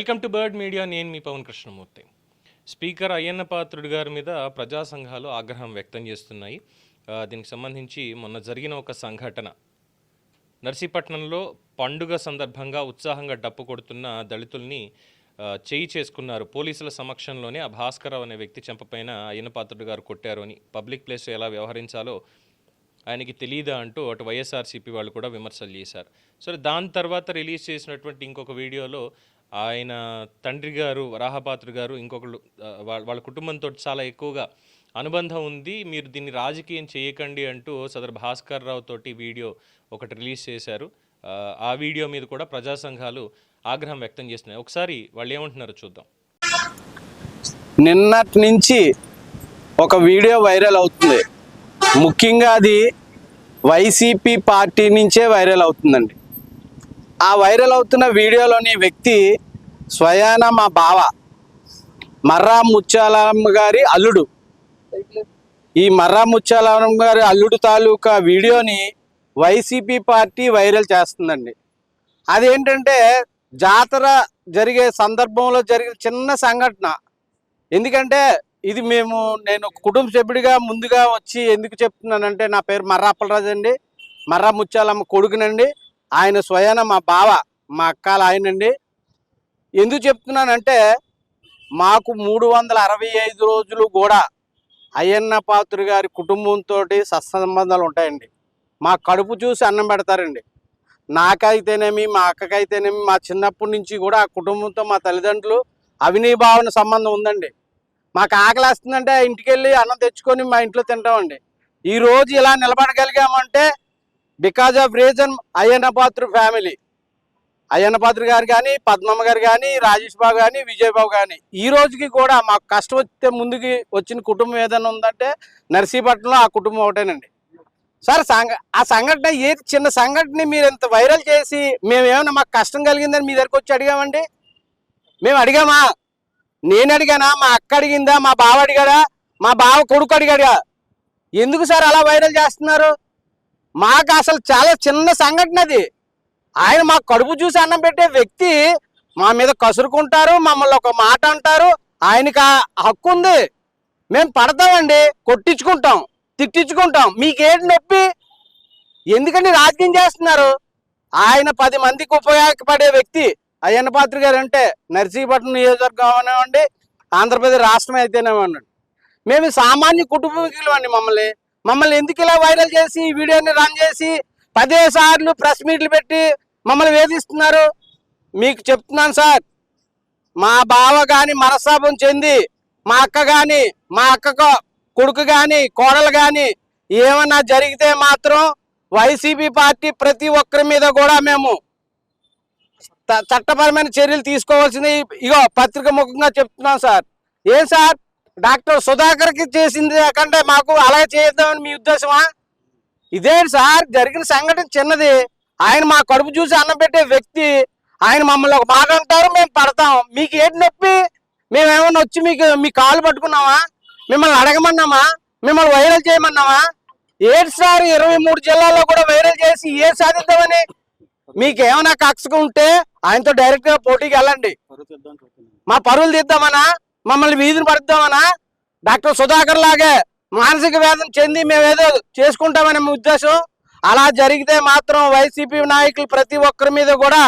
Welcome to bird media. నేను మీ Pawan Krishnamurthy. Speaker Ayyanna Patrudu గారి మీద ప్రజా సంఘాలు ఆగ్రహం వ్యక్తం చేస్తున్నాయి. దీనికి సంబంధించి మొన్న జరిగిన ఒక సంఘటన, నర్సీపట్నంలో పండుగ సందర్భంగా ఉత్సాహంగా డప్పు కొడుతున్న దళితుల్ని చేయి చేసుకున్నారు. పోలీసుల సమక్షంలోనే ఆ భాస్కరరావు అనే వ్యక్తి చెంపపైన అయ్యన్న పాత్రుడు గారు కొట్టారు అని, పబ్లిక్ ప్లేస్లో ఎలా వ్యవహరించాలో ఆయనకి తెలియదా అంటూ అటు వైఎస్ఆర్సీపీ వాళ్ళు కూడా విమర్శలు చేశారు. సరే, దాని తర్వాత రిలీజ్ చేసినటువంటి ఇంకొక వీడియోలో ఆయన తండ్రి గారు వరాహపాత్రుడు గారు ఇంకొకళ్ళు వాళ్ళ కుటుంబంతో చాలా ఎక్కువగా అనుబంధం ఉంది, మీరు దీన్ని రాజకీయం చేయకండి అంటూ సదరు భాస్కర్ రావు తోటి వీడియో ఒకటి రిలీజ్ చేశారు. ఆ వీడియో మీద కూడా ప్రజా సంఘాలు ఆగ్రహం వ్యక్తం చేస్తున్నాయి. ఒకసారి వాళ్ళు ఏమంటున్నారో చూద్దాం. నిన్నటి నుంచి ఒక వీడియో వైరల్ అవుతుంది. ముఖ్యంగా అది వైసీపీ పార్టీ నుంచే వైరల్ అవుతుందండి. ఆ వైరల్ అవుతున్న వీడియోలోని వ్యక్తి స్వయాన మా బావ మర్రా ముత్యాలమ్మ గారి అల్లుడు. ఈ మర్రా ముత్యాలమ్మ గారి అల్లుడు తాలూకా వీడియోని వైసీపీ పార్టీ వైరల్ చేస్తుందండి. అదేంటంటే జాతర జరిగే సందర్భంలో జరిగిన చిన్న సంఘటన. ఎందుకంటే ఇది నేను కుటుంబ సభ్యుడిగా ముందుగా వచ్చి ఎందుకు చెప్తున్నానంటే, నా పేరు మర్రా అప్పలరాజు అండి, మర్రా ముత్యాలమ్మ కొడుకునండి. ఆయన స్వయాన మా బావ, మా అక్కల ఆయనండి. ఎందుకు చెప్తున్నానంటే, మాకు 365 రోజులు కూడా అయ్యన్న పాత్రుడు గారి కుటుంబంతో సత్సంబంధాలు ఉంటాయండి. మా కడుపు చూసి అన్నం పెడతారండి. నాకైతేనేమి, మా అక్కకైతేనేమి, మా చిన్నప్పటి నుంచి కూడా ఆ కుటుంబంతో మా తల్లిదండ్రులు అవినీభావన సంబంధం ఉందండి. మాకు ఆకలి వస్తుందంటే ఇంటికి వెళ్ళి అన్నం తెచ్చుకొని మా ఇంట్లో తింటామండి. ఈరోజు ఇలా నిలబడగలిగామంటే because of reason Ayyanna Patrudu family. Ayyanna Patrudu గారు కానీ, పద్మమ్మ గారు కానీ, రాజేష్ బాబు కానీ, విజయబాబు కానీ, ఈ రోజుకి కూడా మాకు కష్టం వస్తే ముందుకి వచ్చిన కుటుంబం ఏదైనా ఉందంటే నర్సీపట్నంలో ఆ కుటుంబం ఒకటేనండి. సార్, ఆ సంఘటన ఏది చిన్న సంఘటన మీరు ఇంత వైరల్ చేసి మేమేమన్నా మాకు కష్టం కలిగిందని మీ దగ్గరికి వచ్చి అడిగామండి? మేము అడిగామా? నేను అడిగానా? మా అక్క అడిగిందా? మా బావ అడిగాడా? మా బావ కొడుకు అడిగాడా? ఎందుకు సార్ అలా వైరల్ చేస్తున్నారు? మాకు అసలు చాలా చిన్న సంఘటన అది. ఆయన మా కడుపు చూసి అన్నం పెట్టే వ్యక్తి మా మీద కసురుకుంటారు, మమ్మల్ని ఒక మాట అంటారు. ఆయనకి ఆ హక్కు ఉంది. మేము పడతామండి, కొట్టించుకుంటాం, తిట్టించుకుంటాం. మీకేంటి నొప్పి? ఎందుకంటే రాజకీయం చేస్తున్నారు? ఆయన 10 మందికి ఉపయోగపడే వ్యక్తి అయ్యన్న పాత్రుడు గారు అంటే, నర్సీపట్నం నియోజకవర్గం అవనివ్వండి, ఆంధ్రప్రదేశ్ రాష్ట్రం అయితేనేవ్వండి. మేము సామాన్య కుటుంబీకులు అండి. మమ్మల్ని ఎందుకు ఇలా వైరల్ చేసి ఈ వీడియోని రన్ చేసి 10 సార్లు ప్రెస్ మీట్లు పెట్టి మమ్మల్ని వేధిస్తున్నారు? మీకు చెప్తున్నాను సార్, మా బావ కానీ మనస్తాపం చెంది, మా అక్క కానీ, మా అక్క కొడుకు కానీ, కోడలు కానీ ఏమన్నా జరిగితే మాత్రం వైసీపీ పార్టీ ప్రతి ఒక్కరి మీద కూడా మేము చట్టపరమైన చర్యలు తీసుకోవాల్సింది ఇగో పత్రిక ముఖంగా చెప్తున్నాం సార్. ఏం సార్, డాక్టర్ సుధాకర్కి చేసింది కంటే మాకు అలాగే చేద్దామని మీ ఉద్దేశమా? ఇదేంటి సార్, జరిగిన సంఘటన చిన్నది. ఆయన మా కడుపు చూసి అన్నం పెట్టే వ్యక్తి. ఆయన మమ్మల్ని ఒక మాట అంటారు, మేము పడతాం. మీకు ఏంటి నొప్పి? మేమేమన్నా వచ్చి మీ కాళ్ళు పట్టుకున్నామా? మిమ్మల్ని అడగమన్నామా? మిమ్మల్ని వైరల్ చేయమన్నామా? ఏంటి సార్, 23 జిల్లాల్లో కూడా వైరల్ చేసి ఏ సాధిద్దామని? మీకేమైనా కక్షగా ఉంటే ఆయనతో డైరెక్ట్ గా పోటీకి వెళ్ళండి. మా పరువులు తీద్దామనా? మమ్మల్ని వీధిని పడుద్దామనా? డాక్టర్ సుధాకర్ లాగే మానసిక వేదన చెంది మేమేదో చేసుకుంటామనే ఉద్దేశం? అలా జరిగితే మాత్రం వైసీపీ నాయకులు ప్రతి ఒక్కరి మీద కూడా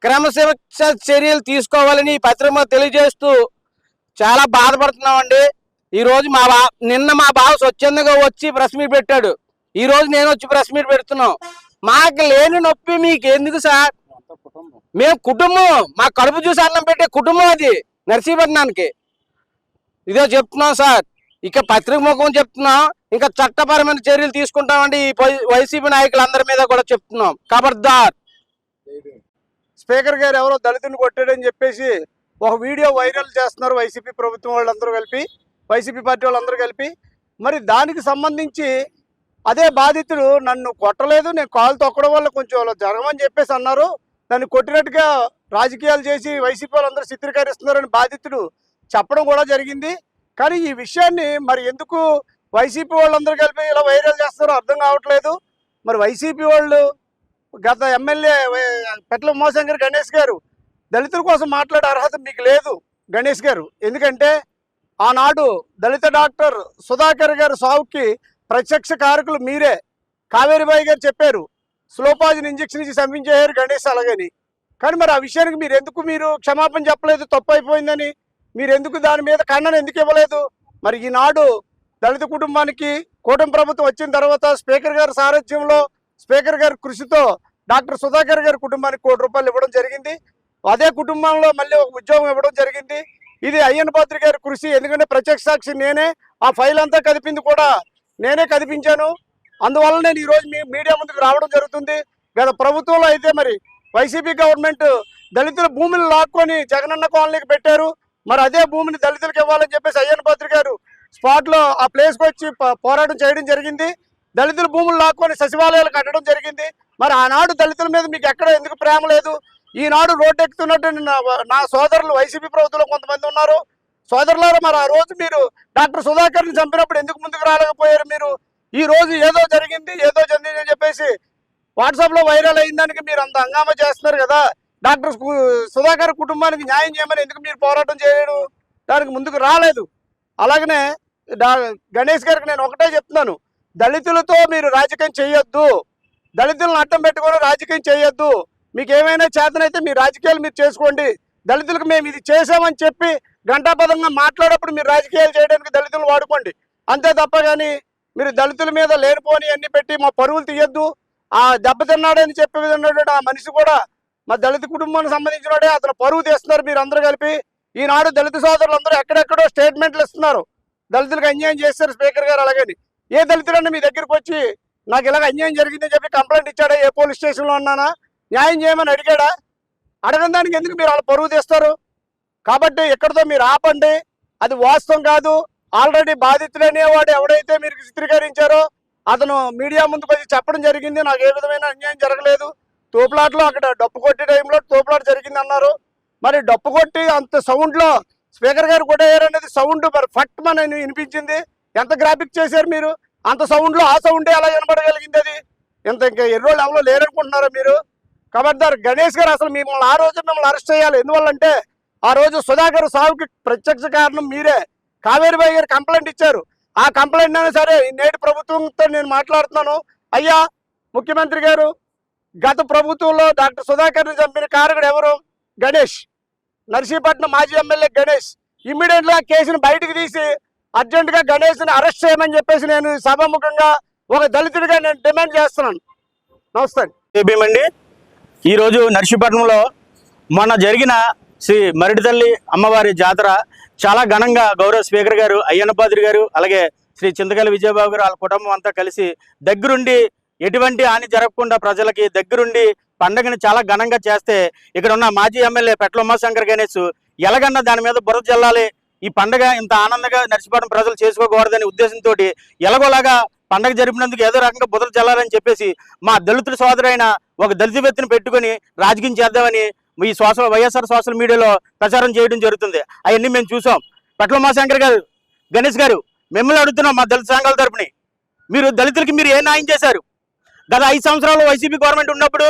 క్రమశిక్షణ చర్యలు తీసుకోవాలని పత్రిక తెలియజేస్తూ చాలా బాధపడుతున్నామండి. ఈరోజు నిన్న మా బావ స్వచ్ఛందంగా వచ్చి ప్రెస్ మీట్ పెట్టాడు. ఈరోజు నేను వచ్చి ప్రెస్ మీట్ పెడుతున్నాం. మాకు లేని నొప్పి మీకు ఎందుకు సార్? మేము కుటుంబం, మా కడుపు చూసి అన్నం పెట్టే కుటుంబం అది నర్సీపట్నానికి. ఇదే చెప్తున్నాం సార్. ఇక పత్రిక ముఖం చెప్తున్నాం, ఇంకా చట్టపరమైన చర్యలు తీసుకుంటామండి ఈ వైసీపీ నాయకులందరి మీద కూడా చెప్తున్నాం. ఖబర్దార్. స్పీకర్ గారు ఎవరో దళితుని కొట్టాడని చెప్పేసి ఒక వీడియో వైరల్ చేస్తున్నారు వైసీపీ ప్రభుత్వం వాళ్ళందరూ కలిపి, వైసీపీ పార్టీ వాళ్ళందరూ కలిపి. మరి దానికి సంబంధించి అదే బాధితుడు నన్ను కొట్టలేదు, నేను కాలు తొక్కడం వల్ల కొంచెం జరగమని చెప్పేసి అన్నారు. దాన్ని కొట్టినట్టుగా రాజకీయాలు చేసి వైసీపీ వాళ్ళందరూ చిత్రీకరిస్తున్నారని బాధితుడు చెప్పడం కూడా జరిగింది. కానీ ఈ విషయాన్ని మరి ఎందుకు వైసీపీ వాళ్ళందరూ కలిపి ఇలా వైరల్ చేస్తారో అర్థం కావట్లేదు. మరి వైసీపీ వాళ్ళు గత ఎమ్మెల్యే పెట్ల ఉమాశంకర్ గణేష్ గారు దళితుల కోసం మాట్లాడే అర్హత మీకు లేదు గణేష్ గారు. ఎందుకంటే ఆనాడు దళిత డాక్టర్ సుధాకర్ గారు సావుకి ప్రత్యక్ష కారకులు మీరే. కావేరీబాయి గారు చెప్పారు స్లో పాయిజన్ ఇంజెక్షన్ ఇచ్చి చంపించేశారు గణేష్ అలాగని. కానీ మరి ఆ విషయానికి మీరు క్షమాపణ చెప్పలేదు, తప్పు అయిపోయిందని. మీరు ఎందుకు దాని మీద ఖండన ఎందుకు ఇవ్వలేదు? మరి ఈనాడు దళిత కుటుంబానికి కూటమి ప్రభుత్వం వచ్చిన తర్వాత స్పీకర్ గారి సారథ్యంలో, స్పీకర్ గారి కృషితో డాక్టర్ సుధాకర్ గారి కుటుంబానికి ₹1 కోటి ఇవ్వడం జరిగింది. అదే కుటుంబంలో మళ్ళీ ఒక ఉద్యోగం ఇవ్వడం జరిగింది. ఇది అయ్యన్న పాత్రి గారి కృషి. ఎందుకంటే ప్రత్యక్ష సాక్షి నేనే, ఆ ఫైల్ అంతా కదిపింది కూడా నేనే కదిపించాను. అందువల్ల నేను ఈరోజు మీ మీడియా ముందుకు రావడం జరుగుతుంది. గత ప్రభుత్వంలో అయితే మరి వైసీపీ గవర్నమెంట్ దళితుల భూమిని లాక్కొని జగనన్న కాలనీకి పెట్టారు. మరి అదే భూమిని దళితులకు ఇవ్వాలని చెప్పేసి అయ్యన్న పాత్రి గారు స్పాట్లో ఆ ప్లేస్కి వచ్చి పోరాటం చేయడం జరిగింది. దళితుల భూములు లాక్కొని సచివాలయాలు కట్టడం జరిగింది. మరి ఆనాడు దళితుల మీద మీకు ఎక్కడ ఎందుకు ప్రేమ లేదు? ఈనాడు రోడ్డు ఎక్కుతున్నట్టు నా సోదరులు వైసీపీ ప్రభుత్వంలో కొంతమంది ఉన్నారు. సోదరులారా, మరి ఆ రోజు మీరు డాక్టర్ సుధాకర్ని చంపినప్పుడు ఎందుకు ముందుకు రాలేకపోయారు? మీరు ఈ రోజు ఏదో జరిగింది అని చెప్పేసి వాట్సాప్లో వైరల్ అయిన దానికి మీరు అంత హంగామా చేస్తున్నారు కదా. డాక్టర్ సుధాకర్ కుటుంబానికి న్యాయం చేయమని ఎందుకు మీరు పోరాటం చేయడం? దానికి ముందుకు రాలేదు. అలాగనే గణేష్ గారికి నేను ఒకటే చెప్తున్నాను, దళితులతో మీరు రాజకీయం చేయొద్దు, దళితులను అడ్డం పెట్టుకొని రాజకీయం చేయొద్దు. మీకు ఏమైనా చేతనైతే మీ రాజకీయాలు మీరు చేసుకోండి. దళితులకు మేము ఇది చేసామని చెప్పి గంటాపదంగా మాట్లాడేప్పుడు మీరు రాజకీయాలు చేయడానికి దళితులు వాడుకోండి. అంతే తప్ప కానీ మీరు దళితుల మీద లేనిపోని అన్ని పెట్టి మా పరువులు తీయొద్దు. ఆ దెబ్బతిన్నాడని చెప్పే విధంగా ఆ మనిషి కూడా మా దళిత కుటుంబానికి సంబంధించినోడే, అతను పరువు తీస్తున్నారు మీరు అందరూ కలిపి. ఈనాడు దళిత సోదరులందరూ ఎక్కడెక్కడో స్టేట్మెంట్లు ఇస్తున్నారు, దళితులకు అన్యాయం చేస్తారు స్పీకర్ గారు అలాగని. ఏ దళితుడన్నా మీ దగ్గరికి వచ్చి నాకు ఇలాగ అన్యాయం జరిగిందని చెప్పి కంప్లైంట్ ఇచ్చాడా? ఏ పోలీస్ స్టేషన్లో ఉన్నానా? న్యాయం చేయమని అడిగాడా? అడగని దానికి ఎందుకు మీరు వాళ్ళ పరువు తీస్తారు? కాబట్టి ఎక్కడితో మీరు ఆపండి. అది వాస్తవం కాదు. ఆల్రెడీ బాధితుడనేవాడు ఎవడైతే మీరు చిత్రీకరించారో అతను మీడియా ముందుకు వచ్చి చెప్పడం జరిగింది, నాకు ఏ విధమైన అన్యాయం జరగలేదు. తోపులాట్లో అక్కడ డప్పు కొట్టే టైంలో తోపులాట జరిగింది అన్నారు. మరి డప్పు కొట్టి అంత సౌండ్లో స్పీకర్ గారు కొట్టేయారనేది సౌండ్ మరి ఫట్ మన వినిపించింది. ఎంత గ్రాఫిక్ చేశారు మీరు? అంత సౌండ్లో ఆ సౌండే ఎలా వినపడగలిగింది? అది ఇంకా ఎర్రోళ్ళు ఎవరో లేరనుకుంటున్నారా మీరు? ఖబర్దార్ గణేష్ గారు, అసలు మిమ్మల్ని ఆ రోజు మిమ్మల్ని అరెస్ట్ చేయాలి. ఎందువల్లంటే ఆ రోజు సుధాకర్ సావుకి ప్రత్యక్ష కారణం మీరే. కావేరీబాయి గారు కంప్లైంట్ ఇచ్చారు. ఆ కంప్లైంట్ అయినా సరే నేటి ప్రభుత్వంతో నేను మాట్లాడుతున్నాను. అయ్యా ముఖ్యమంత్రి గారు, గత ప్రభుత్వంలో డాక్టర్ సుధాకర్ని చంపిన కారకుడు ఎవరు? గణేష్, నర్సీపట్నం మాజీ ఎమ్మెల్యే గణేష్. ఇమ్మీడియట్గా కేసును బయటకు తీసి అర్జెంటుగా గణేష్ని అరెస్ట్ చేయమని చెప్పేసి నేను సభాముఖంగా ఒక దళితుడిగా నేను డిమాండ్ చేస్తున్నాను. నమస్తే అండి. ఈరోజు నర్సీపట్నంలో మొన్న జరిగిన శ్రీ మరిడితల్లి అమ్మవారి జాతర చాలా ఘనంగా గౌరవ స్పీకర్ గారు అయ్యన్న పాత్రి గారు, అలాగే శ్రీ చింతకాయల విజయబాబు గారు, వాళ్ళ కుటుంబం అంతా కలిసి దగ్గరుండి ఎటువంటి హాని జరగకుండా ప్రజలకి దగ్గరుండి పండుగని చాలా ఘనంగా చేస్తే, ఇక్కడ ఉన్న మాజీ ఎమ్మెల్యే పెట్ల ఉమాశంకర్ గణేష్ ఎలాగన్నా దాని మీద బురద జల్లాలి, ఈ పండుగ ఇంత ఆనందంగా నర్సీపట్నం ప్రజలు చేసుకోకూడదనే ఉద్దేశంతో ఎలాగోలాగా పండుగ జరిపినందుకు ఏదో రకంగా బురద జల్లాలని చెప్పేసి మా దళితుల సోదరైన ఒక దళిత వ్యక్తిని పెట్టుకుని రాజకీయం చేద్దామని ఈ వైఎస్ఆర్ సోషల్ మీడియాలో ప్రచారం చేయడం జరుగుతుంది. అవన్నీ మేము చూసాం. పెట్ల ఉమాశంకర్ గారు, గణేష్ గారు, మిమ్మల్ని అడుగుతున్నాం మా దళిత సంఘాల తరపుని, మీరు దళితులకి మీరు ఏ న్యాయం చేశారు? గత 5 సంవత్సరాలు వైసీపీ గవర్నమెంట్ ఉన్నప్పుడు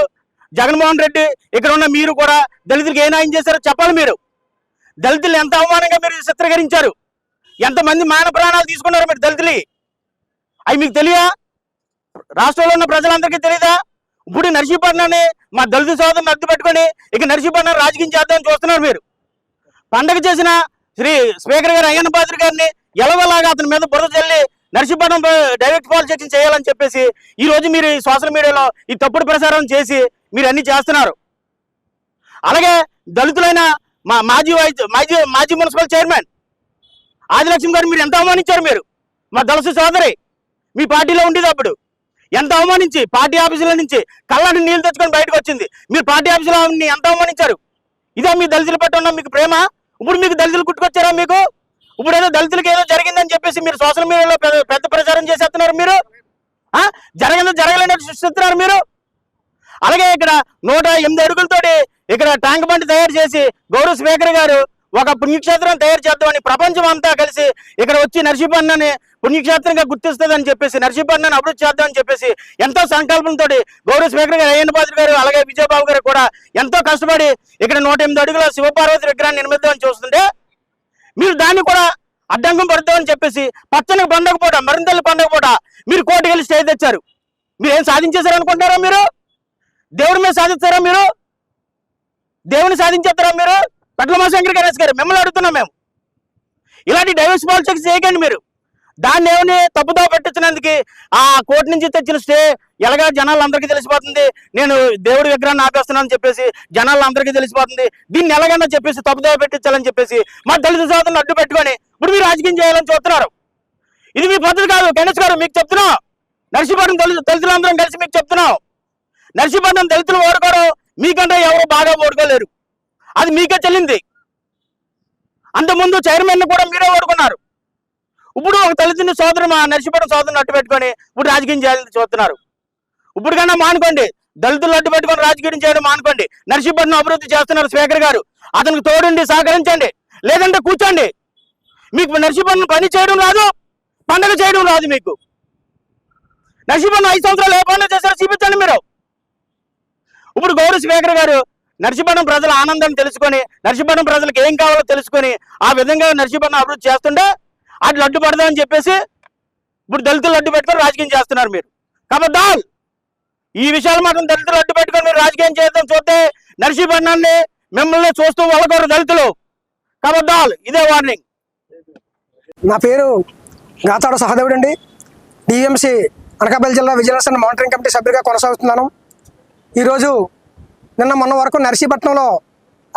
జగన్మోహన్ రెడ్డి, ఇక్కడ ఉన్న మీరు కూడా దళితులకు ఏ న్యాయం చేశారో చెప్పాలి. మీరు దళితులు ఎంత అవమానంగా మీరు చిత్రీకరించారు, ఎంతమంది మాన ప్రాణాలు తీసుకున్నారు మీరు దళితులు, అవి మీకు తెలియదా? రాష్ట్రంలో ఉన్న ప్రజలందరికీ తెలియదా? ఇప్పుడు నర్సీపట్నాన్ని మా దళిత సోదరుని అడ్డు పెట్టుకొని ఇక నర్సీపట్నం రాజకీయం చేద్దామని చూస్తున్నారు. మీరు పండగ చేసిన శ్రీ స్పీకర్ గారు అయ్యన్న పాత్రి గారిని ఎలవలాగా అతని మీద బురద చల్లి నర్సీపట్నం డైరెక్ట్ పాలిటిక్స్ చేయాలని చెప్పేసి ఈ రోజు మీరు ఈ సోషల్ మీడియాలో ఈ తప్పుడు ప్రచారం చేసి మీరు అన్ని చేస్తున్నారు. అలాగే దళితులైన మా మాజీ మున్సిపల్ చైర్మన్ ఆదిలక్ష్మి గారు మీరు ఎంత అవమానించారు? మీరు మా దళిత సోదరి మీ పార్టీలో ఉండేది అప్పుడు ఎంత అవమానించి పార్టీ ఆఫీసుల నుంచి కళ్ళని నీళ్ళు తెచ్చుకొని బయటకు వచ్చింది. మీరు పార్టీ ఆఫీసులో ఎంత అవమానించారు? ఇదే మీ దళితుల పట్ల ఉన్న మీకు ప్రేమ? ఇప్పుడు మీకు దళితులు కుట్టుకొచ్చారా? మీకు ఇప్పుడు ఏదో దళితులకు ఏదో జరిగిందని చెప్పేసి మీరు సోషల్ మీడియాలో పెద్ద ప్రచారం చేసేస్తున్నారు. మీరు జరగలేని సృష్టిస్తున్నారు మీరు. అలాగే ఇక్కడ 108 అడుగులతోటి ఇక్కడ ట్యాంక్ బండ్ తయారు చేసి గౌరవ స్పీకర్ గారు ఒక పుణ్యక్షేత్రం తయారు చేద్దామని ప్రపంచం అంతా కలిసి ఇక్కడ వచ్చి నర్సీపట్నాన్ని పుణ్యక్షేత్రంగా గుర్తిస్తుందని చెప్పేసి నర్సీపట్నాన్ని అభివృద్ధి చేద్దామని చెప్పేసి ఎంతో సంకల్పంతో గౌరవ స్పీకర్ గారు అయ్యన్న పాత్రుడు గారు అలాగే విజయబాబు గారు కూడా ఎంతో కష్టపడి ఇక్కడ 108 అడుగుల శివపార్వతి విగ్రహాన్ని నిర్మిద్దామని చూస్తుంటే మీరు దాన్ని కూడా అడ్డంకం పడతామని చెప్పేసి పచ్చని పండగ పూట మరింతల్లి పండగ పూట మీరు కోర్టుకి వెళ్ళి స్టే తెచ్చారు. మీరు ఏం సాధించేశారు అనుకుంటారా? మీరు దేవుడి మీద సాధిస్తారా? మీరు దేవుని సాధించేస్తారా? మీరు పట్ల శంకర్ గణేష్ గారు మిమ్మల్ని అడుగుతున్నాం మేము. ఇలాంటి డైవర్స్ పాలిటిక్స్ చేయకండి మీరు. దాన్ని ఏమని తప్పుదో పెట్టించినందుకు ఆ కోర్టు నుంచి తెచ్చిన స్టే ఎలాగా జనాలందరికీ తెలిసిపోతుంది, నేను దేవుడి విగ్రహాన్ని ఆపేస్తున్నాను అని చెప్పేసి జనాలందరికీ తెలిసిపోతుంది, దీన్ని ఎలాగన్నా చెప్పేసి తప్పుదో పెట్టించాలని చెప్పేసి మా దళిత సోదరులను అడ్డు పెట్టుకొని ఇప్పుడు మీరు రాజకీయం చేయాలని చూస్తున్నారు. ఇది మీ పద్ధతి కాదు. గణేష్ గారు మీకు చెప్తున్నాం, నర్సీపట్నం దళితులందరం కలిసి మీకు చెప్తున్నాం, నర్సీపట్నం దళితులు ఓడుకోరు, మీకంటే ఎవరు బాగా ఓడుకోలేరు, అది మీకే చెల్లింది. అంతకుముందు చైర్మన్ కూడా మీరే ఓడుకున్నారు. ఇప్పుడు ఒక దళితుని సోదరు మా నర్సీపట్నం సోదరుని అడ్డు పెట్టుకొని ఇప్పుడు రాజకీయం చేయాలని చూస్తున్నారు. ఇప్పుడు కన్నా మానుకోండి, దళితులు అడ్డు పెట్టుకొని రాజకీయం చేయడం మానుకోండి. నర్సీపట్నం అభివృద్ధి చేస్తున్నారు స్పీకర్ గారు, అతనికి తోడుండి సహకరించండి, లేదంటే కూర్చోండి. మీకు నర్సీపట్నం పని చేయడం రాదు, పండగ చేయడం రాదు. మీకు నర్సీపట్నం 5 సంవత్సరాలు ఏ పండుగ చేశారో చూపించండి మీరు. ఇప్పుడు గౌరవ స్పీకర్ గారు నర్సీపట్నం ప్రజల ఆనందాన్ని తెలుసుకొని నర్సీపట్నం ప్రజలకు ఏం కావాలో తెలుసుకొని ఆ విధంగా నర్సీపట్నం అభివృద్ధి చేస్తుంటే అట్లా అడ్డు పడదామని చెప్పేసి ఇప్పుడు దళితులు అడ్డు పెట్టుకొని రాజకీయం చేస్తున్నారు మీరు. కాబట్టి ఈ విషయాలు మాత్రం దళితులు అడ్డు పెట్టుకొని మీరు రాజకీయం చేద్దాం చూస్తే నర్సీపట్నాన్ని మిమ్మల్ని చూస్తూ వాళ్ళకోరు దళితులు. కాబట్టి ఇదే వార్నింగ్. నా పేరు గాతాడు సహదేవుడు అండి. డిఎంసి అనకాపల్లి జిల్లా విజిలెన్స్ అండ్ మానిటరింగ్ కమిటీ సభ్యుడిగా కొనసాగుతున్నాను. ఈరోజు నిన్న మొన్న వరకు నర్సీపట్నంలో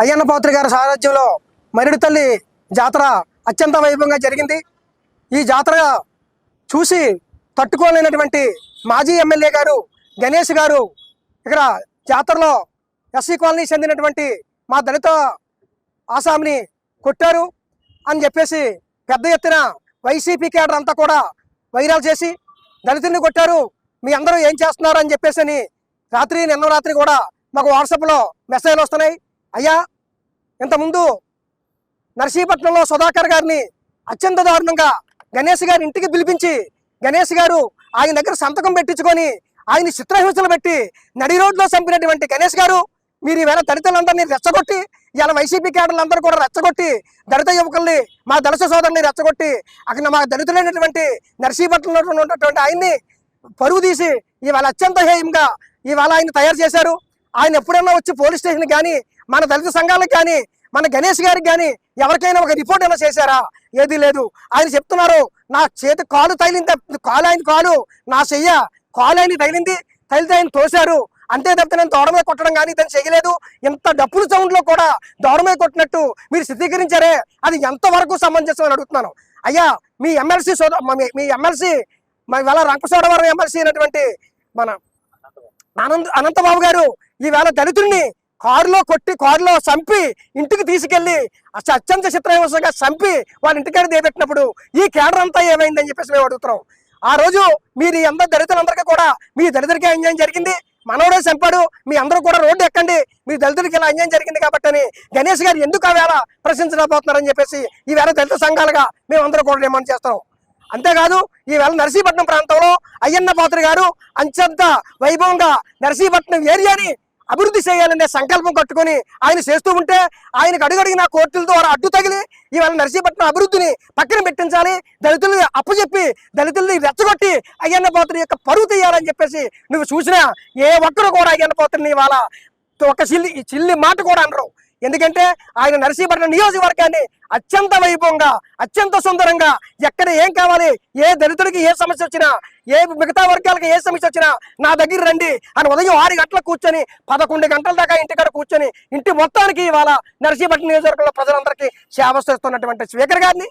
అయ్యన్న పాత్రుడు గారి సారథ్యంలో మరిడి తల్లి జాతర అత్యంత వైభవంగా జరిగింది. ఈ జాతర చూసి తట్టుకోలేనటువంటి మాజీ ఎమ్మెల్యే గారు గణేష్ గారు ఇక్కడ జాతరలో ఎస్సీ కాలనీ చెందినటువంటి మా దళిత ఆసామిని కొట్టారు అని చెప్పేసి పెద్ద ఎత్తున వైసీపీ కేడర్ అంతా కూడా వైరల్ చేసి దళితుల్ని కొట్టారు, మీ అందరూ ఏం చేస్తున్నారు అని చెప్పేసి నిన్న రాత్రి కూడా మాకు వాట్సాప్లో మెసేజ్లు వస్తున్నాయి. అయ్యా, ఇంతకుముందు నర్సీపట్నంలో సుధాకర్ గారిని అత్యంత దారుణంగా గణేష్ గారి ఇంటికి పిలిపించి గణేష్ గారు ఆయన దగ్గర సంతకం పెట్టించుకొని ఆయన చిత్రహింసలు పెట్టి నడి రోడ్లో చంపినటువంటి గణేష్ గారు, మీరు ఈవేళ దళితులందరినీ రెచ్చగొట్టి ఇలా వైసీపీ కేడర్లందరూ కూడా రెచ్చగొట్టి దళిత యువకుల్ని మా దళిత సోదరుని రెచ్చగొట్టి అక్కడ మా దళితులైనటువంటి నర్సీపట్నంలో ఉన్నటువంటి ఆయన్ని పరువు తీసి ఇవాళ అత్యంత హేయంగా ఇవాళ ఆయన తయారు చేశారు. ఆయన ఎప్పుడైనా వచ్చి పోలీస్ స్టేషన్ కానీ మన దళిత సంఘాలకు కానీ మన గణేష్ గారికి కానీ ఎవరికైనా ఒక రిపోర్ట్ అయినా చేశారా? ఏది లేదు. ఆయన చెప్తున్నారు, నా చేతి కాలు తగిలింది, కాలు ఆయన కాలు, నా చెయ్య కాలు ఆయన తగిలింది, తగిలితే ఆయన తోశారు అంతే తప్పితే నేను దౌడ మీద కొట్టడం కానీ దాన్ని చేయలేదు. ఇంత డప్పుల సౌండ్లో కూడా దౌడ మీద కొట్టినట్టు మీరు చిత్రీకరించారే, అది ఎంతవరకు సమంజసం అని అడుగుతున్నాను. అయ్యా, మీ ఎమ్మెల్సీ మీ ఎమ్మెల్సీ ఇవాళ రంపచోడవరం ఎమ్మెల్సీ అయినటువంటి మన అనంతబాబు గారు ఈవేళ దళితుడిని కారులో కొట్టి కారులో చంపి ఇంటికి తీసుకెళ్లి అత్యంత చిత్రహింసగా చంపి వాళ్ళ ఇంటికాడ దేపెట్టినప్పుడు ఈ కేడర్ అంతా ఏమైందని చెప్పేసి మేము అడుగుతున్నాం. ఆ రోజు మీరు అందరు దళితులందరికీ కూడా మీ దళితుడికి అన్యాయం జరిగింది, మనోడే చంపాడు, మీ అందరూ కూడా రోడ్డు ఎక్కండి, మీ దళితుడికి ఇలా అన్యాయం జరిగింది కాబట్టి అని గణేష్ గారు ఎందుకు ఆ వేళ ప్రశ్నించలేకపోతున్నారని చెప్పేసి ఈవేళ దళిత సంఘాలుగా మేమందరూ కూడా డిమాండ్ చేస్తాం. అంతేకాదు ఈవేళ నర్సీపట్నం ప్రాంతంలో అయ్యన్న పాత్రుడు గారు అత్యంత వైభవంగా నర్సీపట్నం ఏరియాని అభివృద్ధి చేయాలనే సంకల్పం కట్టుకొని ఆయన చేస్తూ ఉంటే ఆయనకు అడుగడిగిన కోర్టుల ద్వారా అడ్డు తగిలి ఇవాళ నర్సీపట్నం అభివృద్ధిని పక్కన పెట్టించాలి, దళితుల్ని అప్పచెప్పి దళితుల్ని రెచ్చగొట్టి అయ్యన్న పాత్రుడు యొక్క పరువు తీయాలని చెప్పేసి నువ్వు చూసినా ఏ ఒక్కరు కూడా అయ్యన్న పాత్రుడిని ఇవాళ ఒక చిల్లి మాట కూడా అనరు. ఎందుకంటే ఆయన నర్సీపట్నం నియోజకవర్గాన్ని అత్యంత వైభవంగా అత్యంత సుందరంగా ఎక్కడ ఏం కావాలి, ఏ దళితుడికి ఏ సమస్య వచ్చినా, ఏ మిగతా వర్గాలకి ఏ సమస్య వచ్చినా నా దగ్గర రండి అని ఉదయం 6 గంటలకు కూర్చొని 11 గంటల దాకా ఇంటికాడ కూర్చొని ఇంటి మొత్తానికి ఇవాళ నర్సీపట్నం నియోజకవర్గంలో ప్రజలందరికీ సేవ చేస్తున్నటువంటి స్పీకర్ గారిని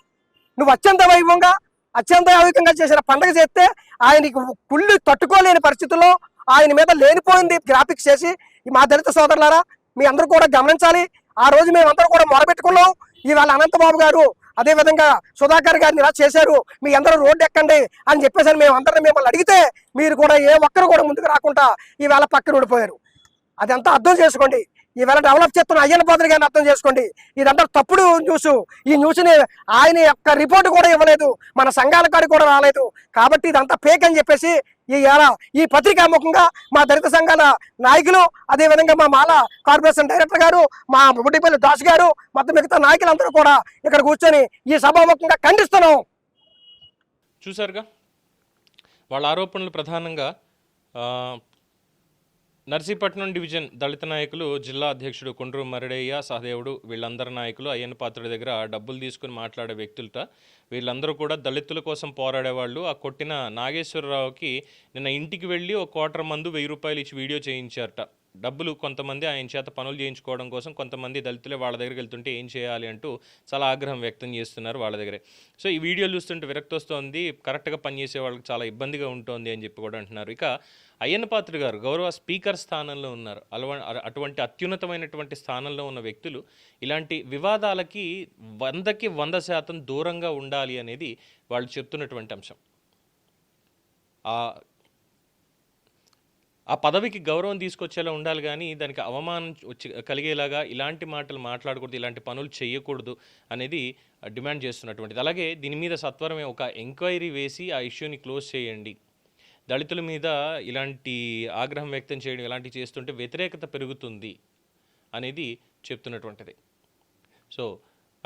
నువ్వు అత్యంత వైభవంగా అత్యంత ఆవికంగా చేసిన పండుగ చేస్తే ఆయనకి కుళ్ళు తట్టుకోలేని పరిస్థితుల్లో ఆయన మీద లేనిపోయింది గ్రాఫిక్స్ చేసి మా దళిత సోదరులారా మీ అందరూ కూడా గమనించాలి. ఆ రోజు మేమందరూ కూడా మొరబెట్టుకున్నాం. ఇవాళ అనంతబాబు గారు అదేవిధంగా సుధాకర్ గారిని ఇలా చేశారు, మీ అందరూ రోడ్డు ఎక్కండి అని చెప్పేసి మేము అందరిని మిమ్మల్ని అడిగితే మీరు కూడా ఏ ఒక్కరు కూడా ముందుకు రాకుండా ఇవాళ పక్కన ఉండిపోయారు. అదంతా అర్థం చేసుకోండి. ఈవేళ డెవలప్ చేస్తున్న అయ్యన్న పాత్రుడు గారిని అర్థం చేసుకోండి. ఇదంతా తప్పుడు న్యూస్. ఈ న్యూస్ని ఆయన యొక్క రిపోర్ట్ కూడా ఇవ్వలేదు, మన సంఘాల కాడికి కూడా రాలేదు. కాబట్టి ఇదంతా ఫేక్ అని చెప్పేసి ఈ పత్రికాముఖంగా మా దళిత సంఘాల నాయకులు, అదేవిధంగా మా మాల కార్పొరేషన్ డైరెక్టర్ గారు, మా బుడ్డిపల్లి దాస్ గారు, మొత్తం మిగతా నాయకులందరూ కూడా ఇక్కడ కూర్చొని ఈ సభాముఖంగా ఖండిస్తున్నాం. చూసారుగా వాళ్ళ ఆరోపణలు ప్రధానంగా నర్సీపట్నం డివిజన్ దళిత నాయకులు, జిల్లా అధ్యక్షుడు కొండ్రు మరడయ్య, సహదేవుడు, వీళ్ళందరి నాయకులు అయ్యన్న పాత్రుడి దగ్గర డబ్బులు తీసుకుని మాట్లాడే వ్యక్తులట. వీళ్ళందరూ కూడా దళితుల కోసం పోరాడేవాళ్ళు. ఆ కొట్టిన నాగేశ్వరరావుకి నిన్న ఇంటికి వెళ్ళి ఒక క్వార్టర్ మందు 1000 రూపాయలు ఇచ్చి వీడియో చేయించారట. డబ్బులు కొంతమంది ఆయన చేత పనులు చేయించుకోవడం కోసం, కొంతమంది దళితులే వాళ్ళ దగ్గరికి వెళ్తుంటే ఏం చేయాలి అంటూ చాలా ఆగ్రహం వ్యక్తం చేస్తున్నారు వాళ్ళ దగ్గరే. సో ఈ వీడియోలు చూస్తుంటే విరక్తి వస్తోంది, కరెక్ట్గా పనిచేసే వాళ్ళకి చాలా ఇబ్బందిగా ఉంటుంది అని చెప్పి కూడా అంటున్నారు. ఇక అయ్యన్న పాత్రుడు గారు గౌరవ స్పీకర్ స్థానంలో ఉన్నారు. అటువంటి అత్యున్నతమైనటువంటి స్థానంలో ఉన్న వ్యక్తులు ఇలాంటి వివాదాలకి 100కి 100% దూరంగా ఉండాలి అనేది వాళ్ళు చెప్తున్నటువంటి అంశం. ఆ పదవికి గౌరవం తీసుకొచ్చేలా ఉండాలి, కానీ దానికి అవమానం కలిగేలాగా ఇలాంటి మాటలు మాట్లాడకూడదు, ఇలాంటి పనులు చేయకూడదు అనేది డిమాండ్ చేస్తున్నటువంటిది. అలాగే దీని మీద సత్వరమే ఒక ఎంక్వైరీ వేసి ఆ ఇష్యూని క్లోజ్ చేయండి. దళితుల మీద ఇలాంటి ఆగ్రహం వ్యక్తం చేయడం, ఇలాంటివి చేస్తుంటే వ్యతిరేకత పెరుగుతుంది అనేది చెప్తున్నటువంటిది. సో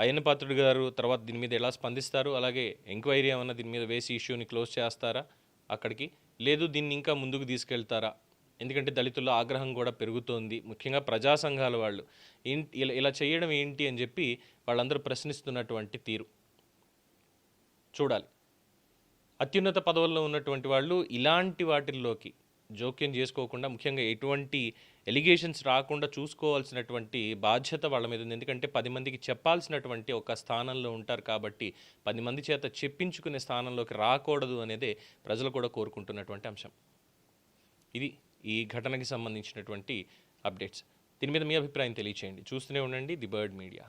అయ్యన్న పాత్రుడు గారు తర్వాత దీని మీద ఎలా స్పందిస్తారు, అలాగే ఎంక్వైరీ ఏమన్నా దీని మీద వేసి ఇష్యూని క్లోజ్ చేస్తారా అక్కడికి, లేదు దీన్ని ఇంకా ముందుకు తీసుకెళ్తారా? ఎందుకంటే దళితుల్లో ఆగ్రహం కూడా పెరుగుతోంది, ముఖ్యంగా ప్రజా సంఘాల వాళ్ళు ఇలా చేయడం ఏంటి అని చెప్పి వాళ్ళందరూ ప్రశ్నిస్తున్నటువంటి తీరు చూడాలి. అత్యున్నత పదవుల్లో ఉన్నటువంటి వాళ్ళు ఇలాంటి వాటిల్లోకి జోక్యం చేసుకోకుండా, ముఖ్యంగా ఎటువంటి ఎలిగేషన్స్ రాకుండా చూసుకోవాల్సినటువంటి బాధ్యత వాళ్ళ మీద ఉంది. ఎందుకంటే 10 మందికి చెప్పాల్సినటువంటి ఒక స్థానంలో ఉంటారు కాబట్టి 10 మంది చేత చెప్పించుకునే స్థానంలోకి రాకూడదు అనేదే ప్రజలు కూడా కోరుకుంటున్నటువంటి అంశం. ఇది ఈ ఘటనకి సంబంధించినటువంటి అప్డేట్స్. దీని మీద మీ అభిప్రాయం తెలియచేయండి. చూస్తూనే ఉండండి ది బర్డ్ మీడియా.